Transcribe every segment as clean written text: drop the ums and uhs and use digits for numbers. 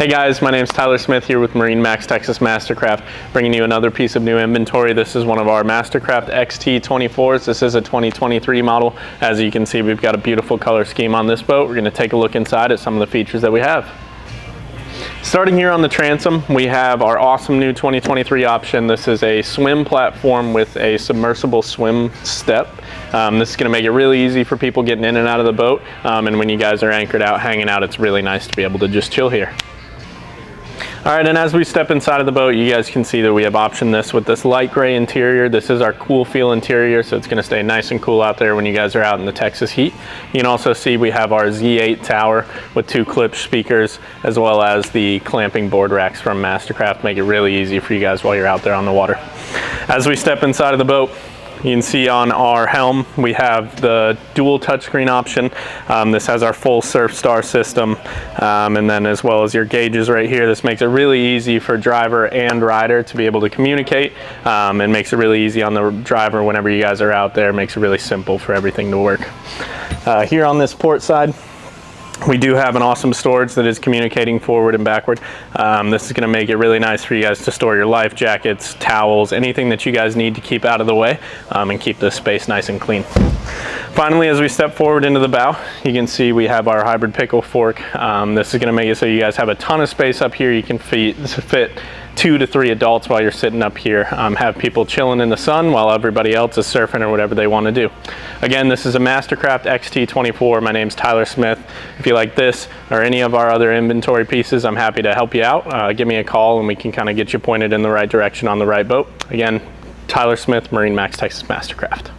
Hey guys, my name is Tyler Smith here with MarineMax Texas MasterCraft, bringing you another piece of new inventory. This is one of our MasterCraft XT24s. This is a 2023 model. As you can see, we've got a beautiful color scheme on this boat. We're going to take a look inside at some of the features that we have. Starting here on the transom, we have our awesome new 2023 option. This is a swim platform with a submersible swim step. This is going to make it really easy for people getting in and out of the boat. And when you guys are anchored out, hanging out, it's really nice to be able to just chill here. All right, and as we step inside of the boat, you guys can see that we have optioned this with this light gray interior. This is our cool feel interior, so it's going to stay nice and cool out there when you guys are out in the Texas heat. You can also see we have our Z8 tower with 2 clip speakers, as well as the clamping board racks from MasterCraft. Make it really easy for you guys while you're out there on the water. As we step inside of the boat, you can see on our Helm, we have the dual touchscreen option. This has our full Surf Star system, and then as well as your gauges right here. This makes it really easy for driver and rider to be able to communicate, and makes it really easy on the driver whenever you guys are out there. Makes it really simple for everything to work. Here on this port side, we do have an awesome storage that is communicating forward and backward. This is going to make it really nice for you guys to store your life jackets, towels, anything that you guys need to keep out of the way, and keep this space nice and clean. Finally, as we step forward into the bow, you can see we have our hybrid pickle fork. This is going to make it so you guys have a ton of space up here. You can fit 2 to 3 adults while you're sitting up here. Have people chilling in the sun while everybody else is surfing or whatever they want to do. Again, this is a MasterCraft XT24. My name's Tyler Smith. If you like this or any of our other inventory pieces, I'm happy to help you out. Give me a call and we can kind of get you pointed in the right direction on the right boat. Again, Tyler Smith, MarineMax Texas MasterCraft.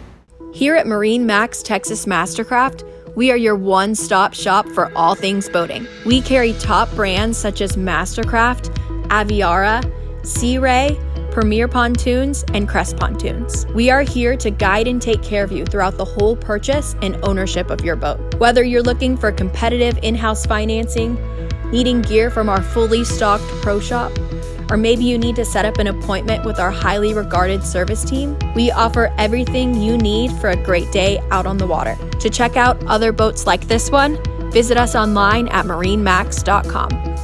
Here at MarineMax Texas MasterCraft, we are your one-stop shop for all things boating. We carry top brands such as MasterCraft, Aviara, Sea Ray, Premier Pontoons, and Crest Pontoons. We are here to guide and take care of you throughout the whole purchase and ownership of your boat. Whether you're looking for competitive in-house financing, needing gear from our fully stocked pro shop, or maybe you need to set up an appointment with our highly regarded service team, we offer everything you need for a great day out on the water. To check out other boats like this one, visit us online at marinemax.com.